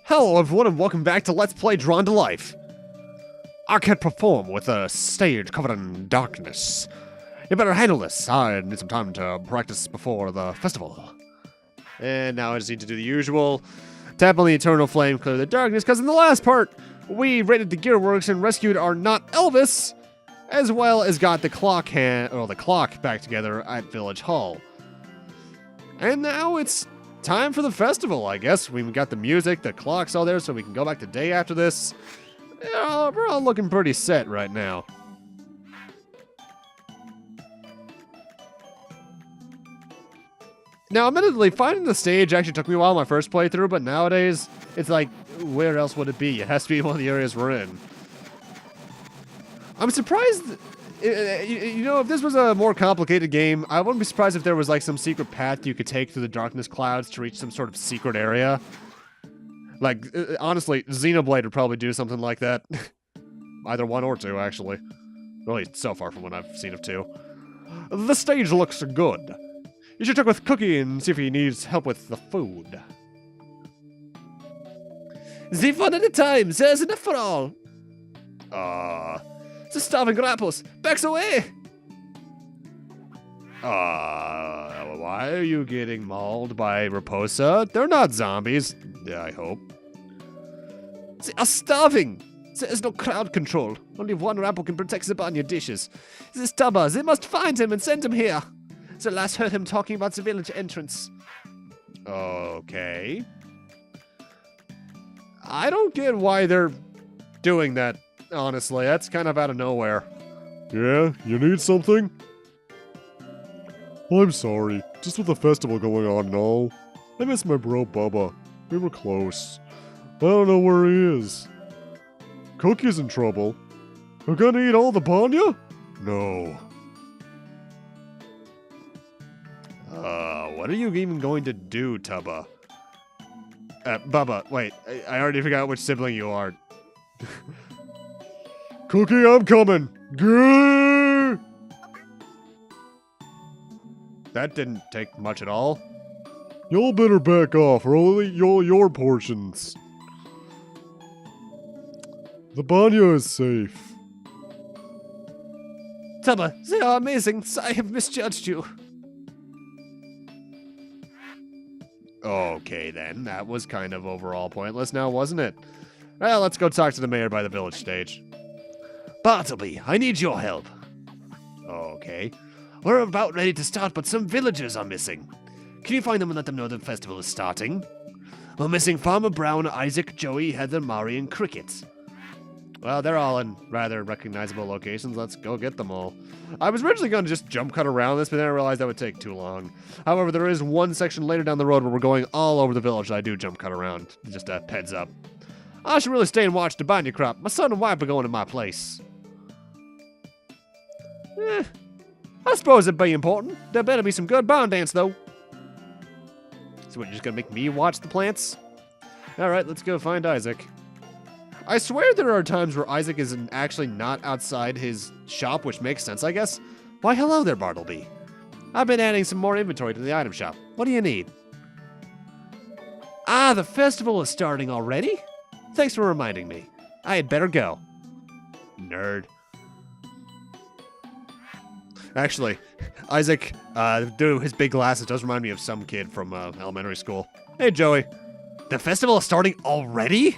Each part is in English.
Hello everyone and welcome back to Let's Play Drawn to Life. I can't perform with a stage covered in darkness. You better handle this. I need some time to practice before the festival. And now I just need to do the usual. Tap on the eternal flame, clear the darkness, because in the last part, we raided the Gearworks and rescued our not Elvis, as well as got the clock back together at Village Hall. And now it's time for the festival, I guess. We got the music, the clock's all there, so we can go back the day after this. We're all looking pretty set right now. Now, admittedly, finding the stage actually took me a while my first playthrough, but nowadays, it's like, where else would it be? It has to be one of the areas we're in. I'm surprised, you know, if this was a more complicated game, I wouldn't be surprised if there was like some secret path you could take through the darkness clouds to reach some sort of secret area. Like, honestly, Xenoblade would probably do something like that. Either one or two, actually. At least so far from what I've seen of two. The stage looks good. You should check with Cookie and see if he needs help with the food. The one at a time, there's enough for all. The starving Rapos, backs away! Why are you getting mauled by Raposa? They're not zombies, I hope. They are starving! There is no crowd control. Only one Rapo can protect the Banya dishes. This Tubba, they must find him and send him here. The last heard him talking about the village entrance. Okay. I don't get why they're doing that, honestly. That's kind of out of nowhere. Yeah? You need something? I'm sorry. Just with the festival going on and all. I miss my bro Bubba. We were close. I don't know where he is. Cookie's in trouble. We're gonna eat all the Banya? No. What are you even going to do, Tubba? Bubba, wait. I already forgot which sibling you are. Cookie, I'm coming! Grrr! That didn't take much at all. Y'all better back off, or I'll eat your portions. The Banya is safe. Tubba, they are amazing. I have misjudged you. Okay, then. That was kind of overall pointless now, wasn't it? Well, let's go talk to the mayor by the village stage. Bartleby, I need your help. Okay. We're about ready to start, but some villagers are missing. Can you find them and let them know the festival is starting? We're missing Farmer Brown, Isaac, Joey, Heather, Mari, and Cricket. Well, they're all in rather recognizable locations. Let's go get them all. I was originally going to just jump cut around this, but then I realized that would take too long. However, there is one section later down the road where we're going all over the village that I do jump cut around. Just a heads up. I should really stay and watch the Banya crop. My son and wife are going to my place. I suppose it'd be important. There better be some good barn dance, though. So what, you're just gonna make me watch the plants? Alright, let's go find Isaac. I swear there are times where Isaac is actually not outside his shop, which makes sense, I guess. Why, hello there, Bartleby. I've been adding some more inventory to the item shop. What do you need? Ah, the festival is starting already? Thanks for reminding me. I had better go. Nerd. Actually, Isaac, due to his big glasses, does remind me of some kid from elementary school. Hey, Joey. The festival is starting already?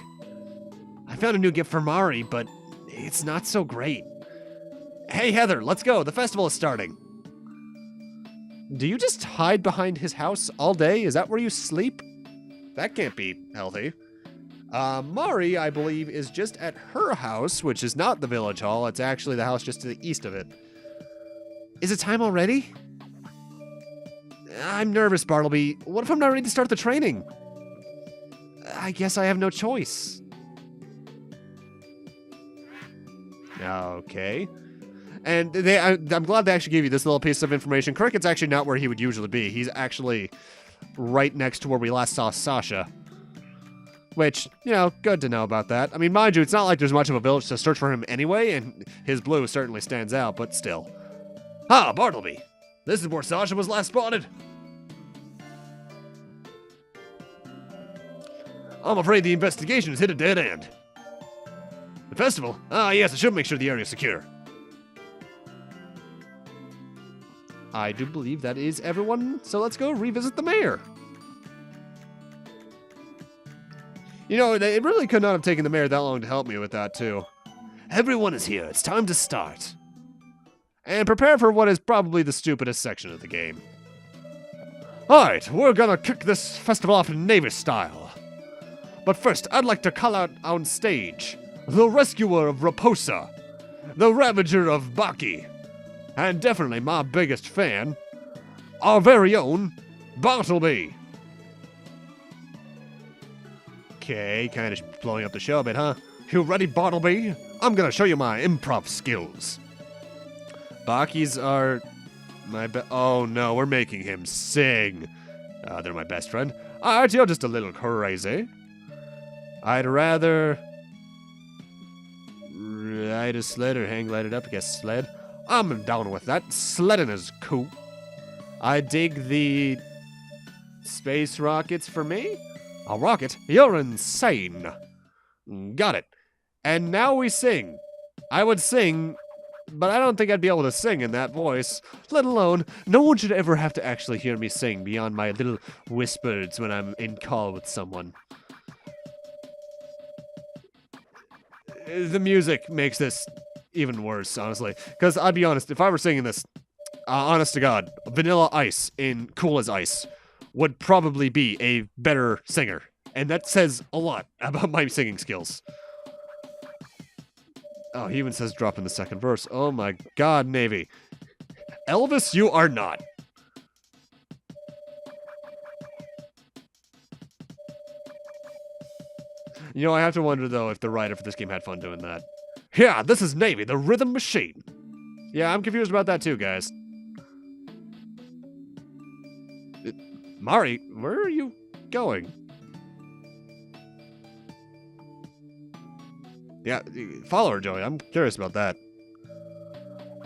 I found a new gift for Mari, but it's not so great. Hey, Heather, let's go. The festival is starting. Do you just hide behind his house all day? Is that where you sleep? That can't be healthy. Mari, I believe, is just at her house, which is not the village hall. It's actually the house just to the east of it. Is it time already? I'm nervous, Bartleby. What if I'm not ready to start the training? I guess I have no choice. Okay. And I'm glad they actually gave you this little piece of information. Cricket's actually not where he would usually be. He's actually right next to where we last saw Sasha. Which, you know, good to know about that. I mean, mind you, it's not like there's much of a village to search for him anyway, and his blue certainly stands out, but still. Ah, Bartleby. This is where Sasha was last spotted. I'm afraid the investigation has hit a dead end. The festival? Ah, yes, I should make sure the area is secure. I do believe that is everyone, so let's go revisit the mayor. You know, it really could not have taken the mayor that long to help me with that, too. Everyone is here. It's time to start. And prepare for what is probably the stupidest section of the game. Alright, we're gonna kick this festival off in Navyj style. But first, I'd like to call out on stage the rescuer of Raposa, the ravager of Baki, and definitely my biggest fan, our very own Bartleby. Okay, kind of blowing up the show a bit, huh? You ready, Bartleby? I'm gonna show you my improv skills. Baki's are oh no, we're making him sing. They're my best friend. Alright, you're just a little crazy. I'd rather ride a sled or hang glided up against sled. I'm down with that. Sledding is cool. I dig the space rockets for me. A rocket? You're insane. Got it. And now we sing. I would sing, but I don't think I'd be able to sing in that voice. Let alone, no one should ever have to actually hear me sing beyond my little whispers when I'm in call with someone. The music makes this even worse, honestly. Because I'd be honest, if I were singing this, honest to God, Vanilla Ice in Cool as Ice would probably be a better singer. And that says a lot about my singing skills. Oh, he even says drop in the second verse. Oh my God, Navyj. Elvis, you are not. You know, I have to wonder, though, if the writer for this game had fun doing that. Yeah, this is Navyj, the rhythm machine. Yeah, I'm confused about that too, guys. Mari, where are you going? Yeah, follow her, Joey. I'm curious about that.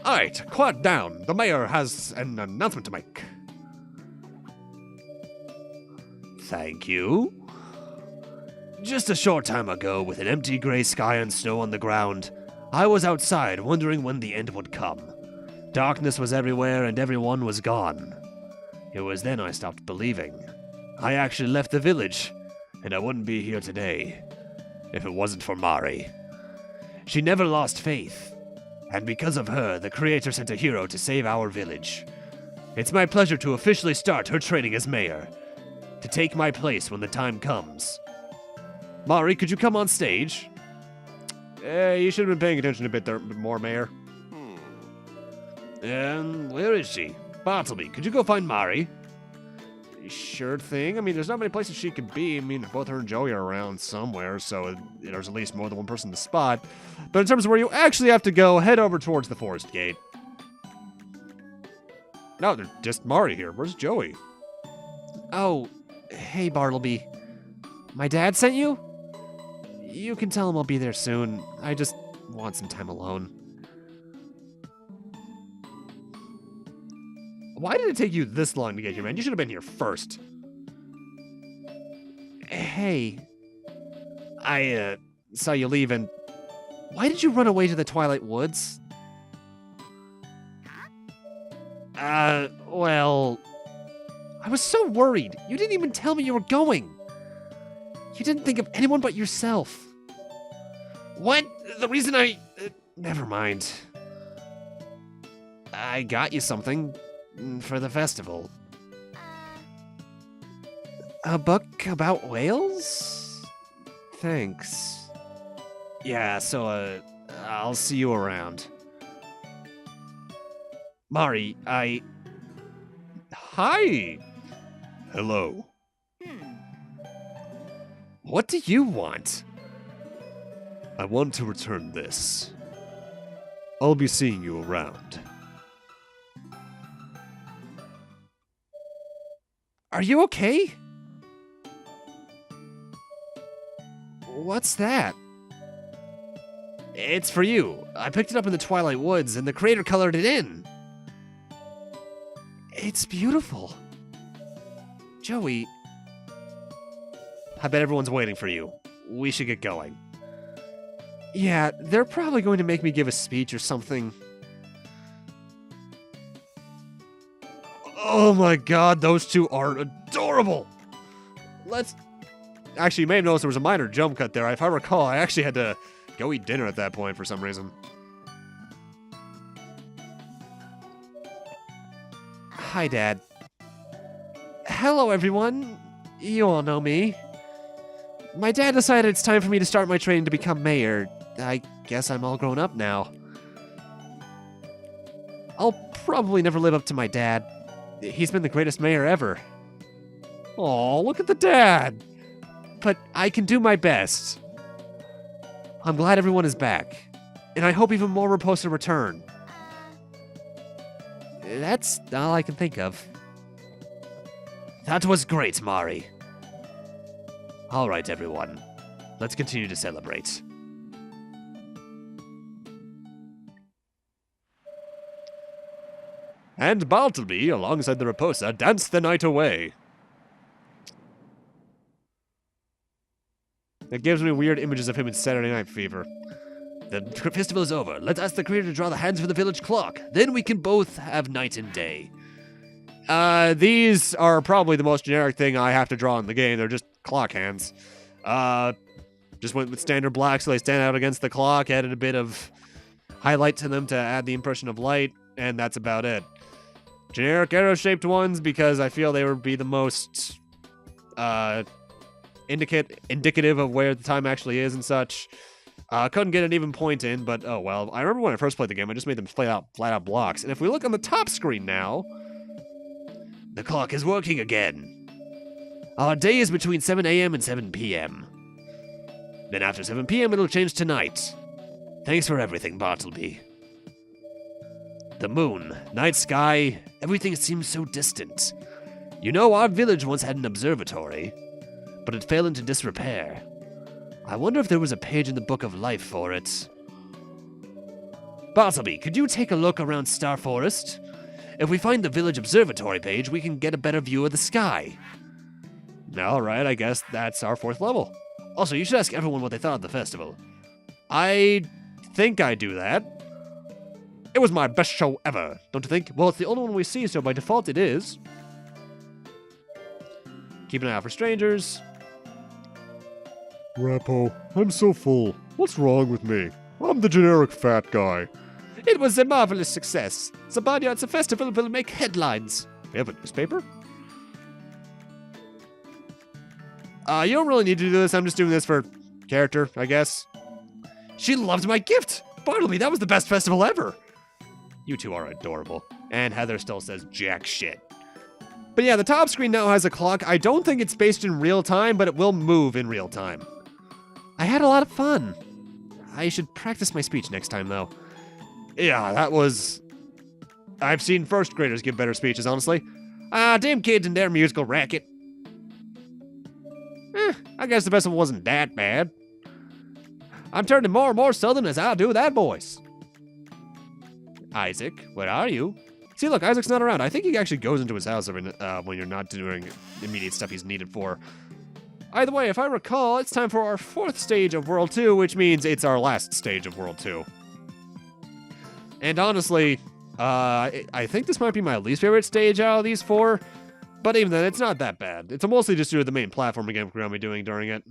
Alright, quiet down. The mayor has an announcement to make. Thank you. Just a short time ago, with an empty gray sky and snow on the ground, I was outside wondering when the end would come. Darkness was everywhere and everyone was gone. It was then I stopped believing. I actually left the village, and I wouldn't be here today if it wasn't for Mari. She never lost faith, and because of her, the Creator sent a hero to save our village. It's my pleasure to officially start her training as mayor, to take my place when the time comes. Mari, could you come on stage? You should have been paying attention a bit more, Mayor. Where is she? Bartleby, could you go find Mari? Sure thing. I mean, there's not many places she could be. I mean, both her and Joey are around somewhere, so there's at least more than one person to spot. But in terms of where you actually have to go, head over towards the forest gate. No, there's just Mari here. Where's Joey? Oh, hey, Bartleby. My dad sent you? You can tell him I'll be there soon. I just want some time alone. Why did it take you this long to get here, man? You should have been here first. Hey. I, saw you leave, and why did you run away to the Twilight Woods? Well, I was so worried. You didn't even tell me you were going. You didn't think of anyone but yourself. What? The reason never mind. I got you something for the festival. A book about whales? Thanks. Yeah, so, I'll see you around. Mari, Hi! Hello. What do you want? I want to return this. I'll be seeing you around. Are you okay? What's that? It's for you. I picked it up in the Twilight Woods, and the creator colored it in. It's beautiful. Joey, I bet everyone's waiting for you. We should get going. Yeah, they're probably going to make me give a speech or something. Oh my god, those two are adorable! Actually, you may have noticed there was a minor jump cut there. If I recall, I actually had to go eat dinner at that point for some reason. Hi, Dad. Hello, everyone. You all know me. My dad decided it's time for me to start my training to become mayor. I guess I'm all grown up now. I'll probably never live up to my dad. He's been the greatest mayor ever. Aw, look at the dad! But I can do my best. I'm glad everyone is back. And I hope even more are supposed to return. That's all I can think of. That was great, Mari. Alright, everyone. Let's continue to celebrate. And Bartleby, alongside the Raposa, danced the night away. It gives me weird images of him in Saturday Night Fever. The festival is over. Let's ask the creator to draw the hands for the village clock. Then we can both have night and day. These are probably the most generic thing I have to draw in the game. They're just clock hands. Just went with standard black so they stand out against the clock, added a bit of highlight to them to add the impression of light, and that's about it. Generic arrow-shaped ones because I feel they would be the most indicative of where the time actually is and such. Couldn't get an even point in, but oh well. I remember when I first played the game, I just made them flat out blocks. And if we look on the top screen now, the clock is working again. Our day is between 7 a.m. and 7 p.m. Then after 7 p.m. it'll change to night. Thanks for everything, Bartleby. The moon, night sky, everything seems so distant. You know, our village once had an observatory, but it fell into disrepair. I wonder if there was a page in the Book of Life for it. Bartleby, could you take a look around Star Forest? If we find the village observatory page, we can get a better view of the sky. alright, I guess that's our 4th level. Also, you should ask everyone what they thought of the festival. I think I do that. It was my best show ever, don't you think? Well, it's the only one we see, so by default it is. Keep an eye out for strangers. Rapo, I'm so full. What's wrong with me? I'm the generic fat guy. It was a marvelous success. Zabanyart's festival will make headlines. We have a newspaper? You don't really need to do this. I'm just doing this for character, I guess. She loved my gift. Bartleby, that was the best festival ever. You two are adorable. And Heather still says jack shit. But yeah, the top screen now has a clock. I don't think it's based in real time, but it will move in real time. I had a lot of fun. I should practice my speech next time, though. Yeah, that was... I've seen first graders give better speeches, honestly. Damn kids and their musical racket. I guess the best one wasn't that bad. I'm turning more and more southern as I do that voice. Isaac, where are you? See, look, Isaac's not around. I think he actually goes into his house when you're not doing immediate stuff he's needed for. Either way, if I recall, it's time for our 4th stage of World 2, which means it's our last stage of World 2. And honestly, I think this might be my least favorite stage out of these 4, but even then, it's not that bad. It's mostly just due to the main platform again we're going to be doing during it.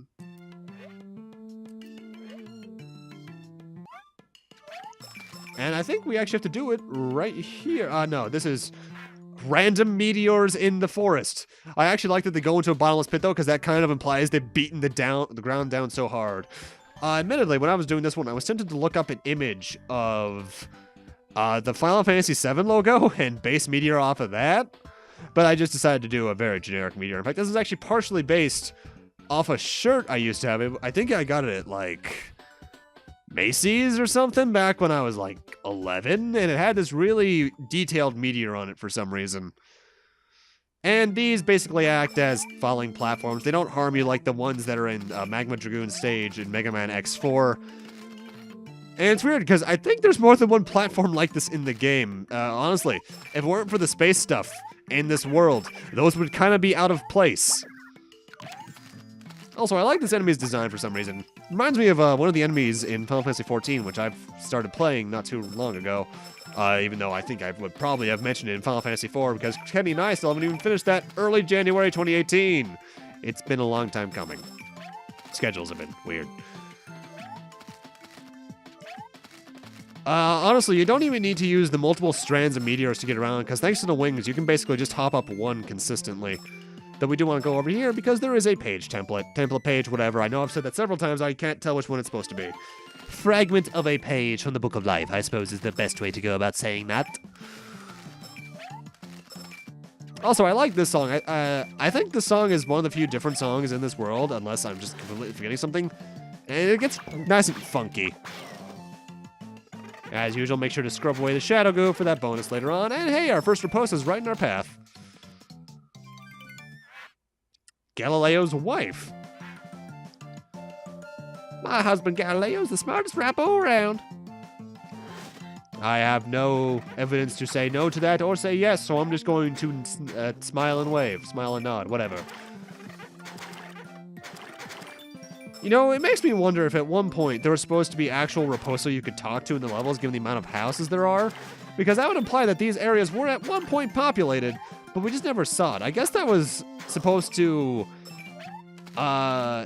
And I think we actually have to do it right here. No, this is random meteors in the forest. I actually like that they go into a bottomless pit, though, because that kind of implies they've beaten the ground down so hard. Admittedly, when I was doing this one, I was tempted to look up an image of the Final Fantasy VII logo and base meteor off of that, but I just decided to do a very generic meteor. In fact, this is actually partially based off a shirt I used to have. I think I got it at, like, Macy's or something back when I was like 11, and it had this really detailed meteor on it for some reason. And these basically act as falling platforms. They don't harm you like the ones that are in Magma Dragoon stage in Mega Man X4. And it's weird because I think there's more than one platform like this in the game. Honestly, if it weren't for the space stuff in this world, those would kind of be out of place. Also, I like this enemy's design for some reason. Reminds me of one of the enemies in Final Fantasy XIV, which I've started playing not too long ago. Even though I think I would probably have mentioned it in Final Fantasy IV, because Kenny and I still haven't even finished that early January 2018. It's been a long time coming. Schedules have been weird. Honestly, you don't even need to use the multiple strands of meteors to get around, because thanks to the wings, you can basically just hop up one consistently. Though we do want to go over here, because there is a page template page, whatever. I know I've said that several times, I can't tell which one it's supposed to be. Fragment of a page from the Book of Life, I suppose, is the best way to go about saying that. Also, I like this song. I think this song is one of the few different songs in this world, unless I'm just completely forgetting something. And it gets nice and funky. As usual, make sure to scrub away the shadow goo for that bonus later on. And hey, our first riposte is right in our path. Galileo's wife. My husband Galileo's the smartest Rapo around. I have no evidence to say no to that or say yes, so I'm just going to smile and wave, smile and nod, whatever. You know, it makes me wonder if at one point there was supposed to be actual Raposo you could talk to in the levels, given the amount of houses there are. Because that would imply that these areas were at one point populated, but we just never saw it. I guess that was supposed to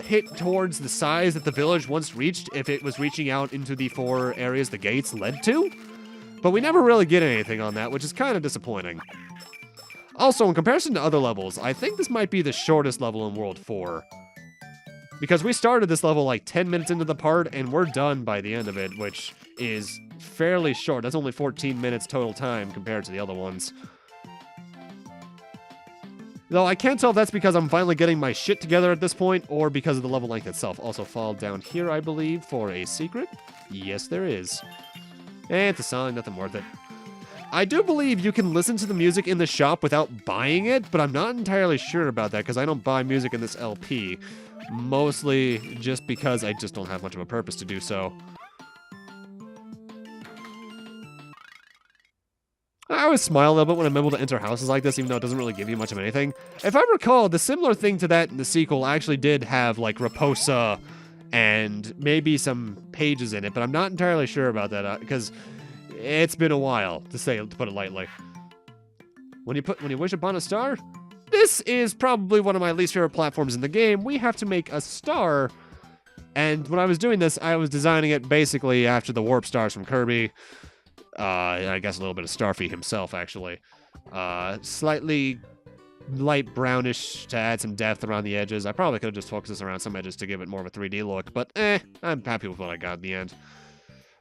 hit towards the size that the village once reached if it was reaching out into the 4 areas the gates led to. But we never really get anything on that, which is kind of disappointing. Also, in comparison to other levels, I think this might be the shortest level in World 4. Because we started this level like 10 minutes into the part, and we're done by the end of it, which is fairly short. That's only 14 minutes total time compared to the other ones. Though I can't tell if that's because I'm finally getting my shit together at this point, or because of the level length itself. Also, fall down here, I believe, for a secret. Yes, there is. And it's a song, nothing worth it. I do believe you can listen to the music in the shop without buying it, but I'm not entirely sure about that, because I don't buy music in this LP. Mostly just because I just don't have much of a purpose to do so. I always smile a little bit when I'm able to enter houses like this, even though it doesn't really give you much of anything. If I recall, the similar thing to that in the sequel actually did have, like, Raposa and maybe some pages in it, but I'm not entirely sure about that, because it's been a while, to put it lightly. When you wish upon a star? This is probably one of my least favorite platforms in the game. We have to make a star, and when I was doing this, I was designing it basically after the warp stars from Kirby. I guess a little bit of Starfy himself, actually. Slightly light brownish to add some depth around the edges. I probably could have just focused this around some edges to give it more of a 3D look, but I'm happy with what I got in the end.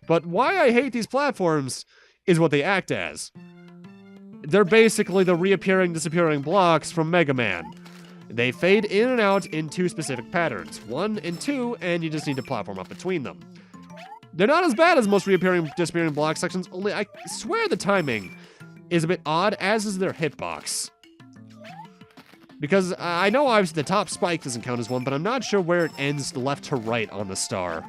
But why I hate these platforms is what they act as. They're basically the reappearing, disappearing blocks from Mega Man. They fade in and out in 2 specific patterns, 1 and 2, and you just need to platform up between them. They're not as bad as most reappearing, disappearing block sections, only I swear the timing is a bit odd, as is their hitbox. Because I know obviously the top spike doesn't count as one, but I'm not sure where it ends left to right on the star.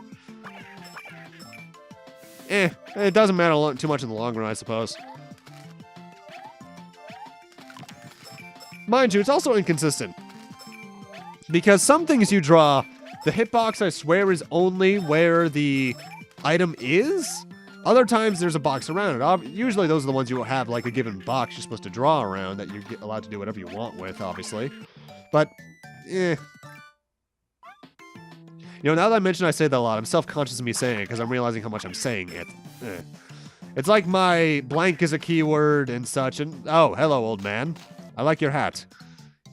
It doesn't matter too much in the long run, I suppose. Mind you, it's also inconsistent. Because some things you draw, the hitbox, I swear, is only where the item is. Other times, there's a box around it. Usually, those are the ones you have, like, a given box you're supposed to draw around that you're allowed to do whatever you want with, obviously. But, You know, now that I mention I say that a lot, I'm self-conscious of me saying it because I'm realizing how much I'm saying it. It's like my blank is a keyword and such, and oh, hello, old man. I like your hat.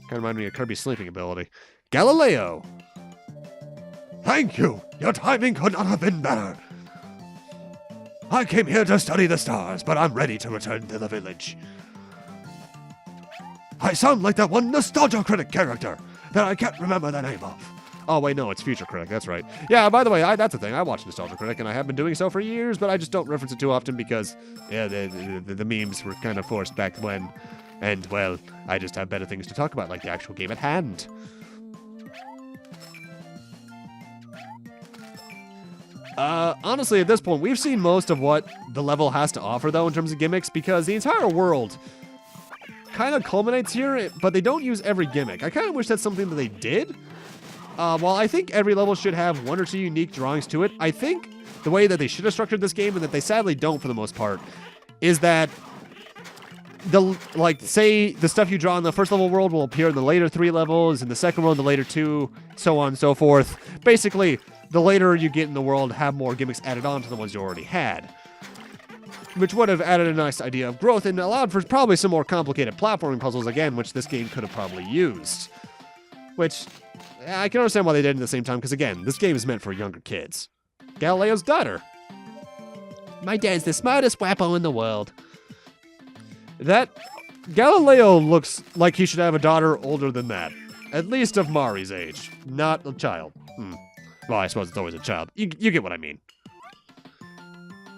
Kind of remind me of Kirby's sleeping ability. Galileo! Thank you! Your timing could not have been better. I came here to study the stars, but I'm ready to return to the village. I sound like that one Nostalgia Critic character that I can't remember the name of. Oh, wait, no, it's Future Critic, that's right. Yeah, by the way, that's the thing. I watch Nostalgia Critic, and I have been doing so for years, but I just don't reference it too often because, yeah, the memes were kind of forced back when. And, well, I just have better things to talk about, like the actual game at hand. Honestly, at this point, we've seen most of what the level has to offer, though, in terms of gimmicks, because the entire world kind of culminates here, but they don't use every gimmick. I kind of wish that's something that they did, while I think every level should have one or two unique drawings to it, I think the way that they should have structured this game, and that they sadly don't for the most part, is that say the stuff you draw in the first level world will appear in the later 3 levels, in the second world, the later 2, so on and so forth. Basically, the later you get in the world, have more gimmicks added on to the ones you already had. Which would have added a nice idea of growth and allowed for probably some more complicated platforming puzzles again, which this game could have probably used. Which, I can understand why they did at the same time, because again, this game is meant for younger kids. Galileo's daughter. My dad's the smartest wappo in the world. That Galileo looks like he should have a daughter older than that. At least of Mari's age. Not a child. Well, I suppose it's always a child. You get what I mean.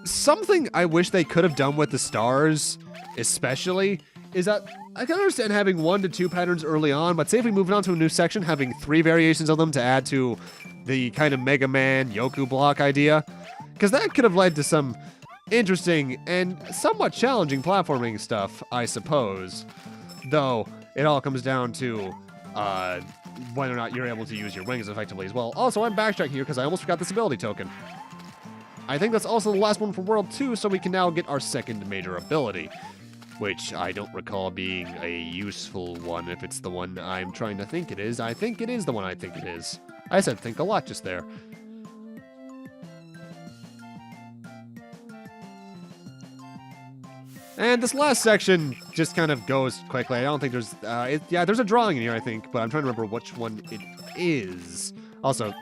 Something I wish they could have done with the stars, especially, is that I can understand having 1 to 2 patterns early on, but say if we move on to a new section, having 3 variations of them to add to the kind of Mega Man Yoku block idea. Because that could have led to some interesting and somewhat challenging platforming stuff, I suppose. Though, it all comes down to whether or not you're able to use your wings effectively as well. Also, I'm backtracking here because I almost forgot this ability token. I think that's also the last one for World 2, so we can now get our second major ability. Which I don't recall being a useful one if it's the one I'm trying to think it is. I think it is the one I think it is. I said think a lot just there. And this last section just kind of goes quickly. I don't think there's... yeah, there's a drawing in here, I think, but I'm trying to remember which one it is. Also,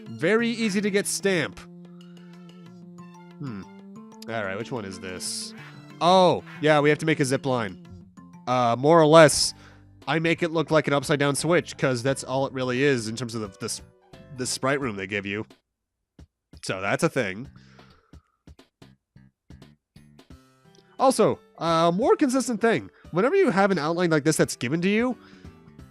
very easy to get stamp. Alright, which one is this? Oh, yeah, we have to make a zip line. More or less, I make it look like an upside-down switch, because that's all it really is in terms of the sprite room they give you. So that's a thing. Also, more consistent thing. Whenever you have an outline like this that's given to you,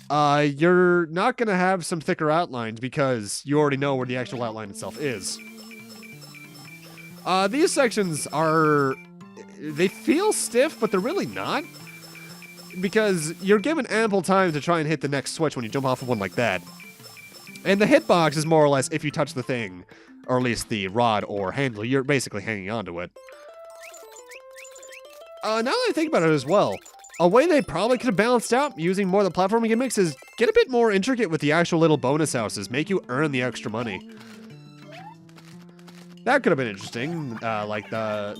you're not going to have some thicker outlines because you already know where the actual outline itself is. These sections are... They feel stiff, but they're really not. Because you're given ample time to try and hit the next switch when you jump off of one like that. And the hitbox is more or less if you touch the thing, or at least the rod or handle, you're basically hanging onto it. Now that I think about it as well, a way they probably could have balanced out using more of the platforming gimmicks is get a bit more intricate with the actual little bonus houses, make you earn the extra money. That could have been interesting,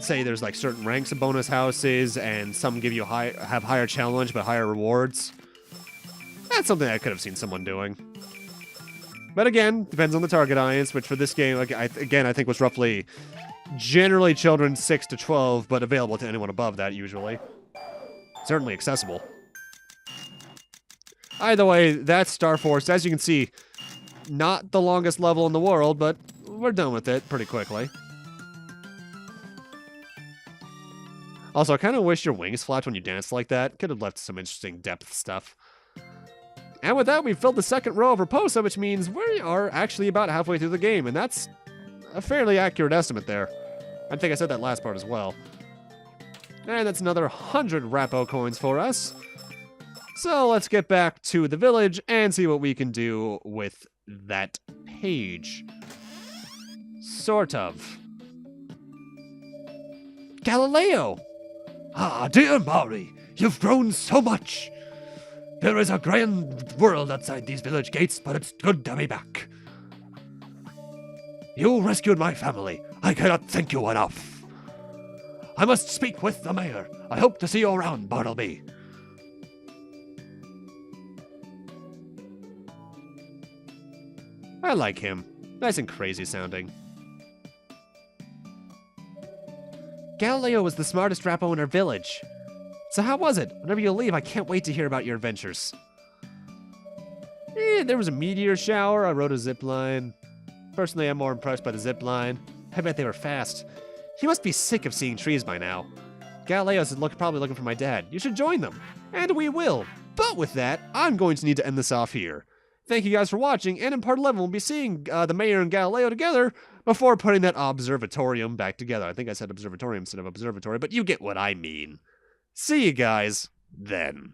say there's like certain ranks of bonus houses, and some give you have higher challenge but higher rewards. That's something I could have seen someone doing. But again, depends on the target audience, which for this game, I think was roughly generally children 6 to 12, but available to anyone above that usually. Certainly accessible. Either way, that's Star Force. As you can see, not the longest level in the world, but we're done with it pretty quickly. Also, I kind of wish your wings flapped when you danced like that. Could have left some interesting depth stuff. And with that, we've filled the second row of Raposa, which means we are actually about halfway through the game, and that's a fairly accurate estimate there. I think I said that last part as well. And that's another 100 Rapo-Coins for us. So let's get back to the village and see what we can do with that page. Sort of. Galileo! Ah, dear Mari, you've grown so much. There is a grand world outside these village gates, but it's good to be back. You rescued my family. I cannot thank you enough. I must speak with the mayor. I hope to see you around, Bartleby. I like him. Nice and crazy sounding. Galileo was the smartest Rapo in our village. So how was it? Whenever you leave, I can't wait to hear about your adventures. There was a meteor shower. I rode a zip line. Personally, I'm more impressed by the zip line. I bet they were fast. He must be sick of seeing trees by now. Galileo's probably looking for my dad. You should join them. And we will. But with that, I'm going to need to end this off here. Thank you guys for watching, and in part 11, we'll be seeing the mayor and Galileo together before putting that observatorium back together. I think I said observatorium instead of observatory, but you get what I mean. See you guys then.